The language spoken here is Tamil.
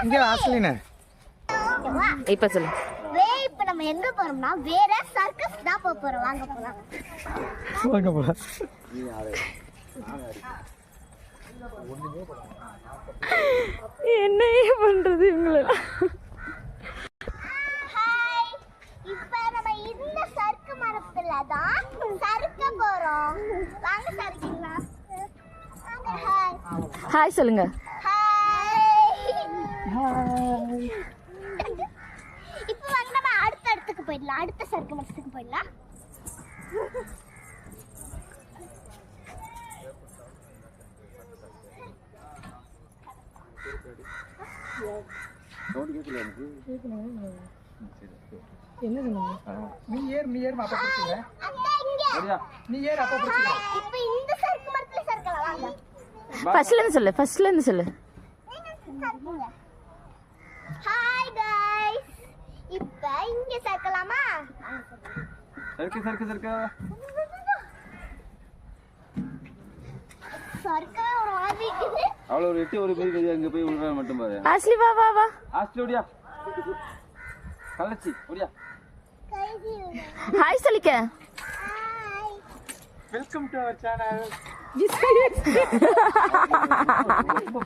இங்க ஆஸ்லினே இப்ப சொல்லு. இப்ப நம்ம எங்க போறோம்னா வேற சர்க்கஸ் தான் போறோம். வாங்க போலாம். வாங்க போலாம். என்ன பண்றது இவங்கள? ஹாய். இப்ப நம்ம இந்த சர்க்கு மரத்துல தான் சறுக்க போறோம். வாங்க சறுக்கலாம். வாங்க. ஹாய். ஹாய் சொல்லுங்க. ஹாய். இப்போ வாங்க நம்ம அடுத்த இடத்துக்கு போயிடலாம். அடுத்த சர்க்கு மரத்துக்கு போயிடலாம். என்ன சொன்னாங்க? நீ ஏறு அப்ப பிடிச்சுங்க. நீ ஏறு அப்ப பிடிச்சுங்க. இப்போ இந்த சர்க்கு மரத்துல சறுக்கலாம். வாங்க. ஃபர்ஸ்ட்ல இருந்து சொல்லு. ஃபர்ஸ்ட்ல இருந்து சொல்லு. Hi guys. இப்போ இங்க சறுக்கலாமா? சறுக்கு சறுக்க ஒரு மாதிரி இருக்குது. அவ்வளோ ஒரு எட்டி ஒரு பெரிய அங்கே போய் விழுற மட்டும் பாரு. ஆஸ்லி வா வா வா. ஆஸ்லி ஓடியா கள்ளச்சி ஓடியா. ஹாய் சொல்லிக்க. Hi. Welcome to our channel. ரொம்ப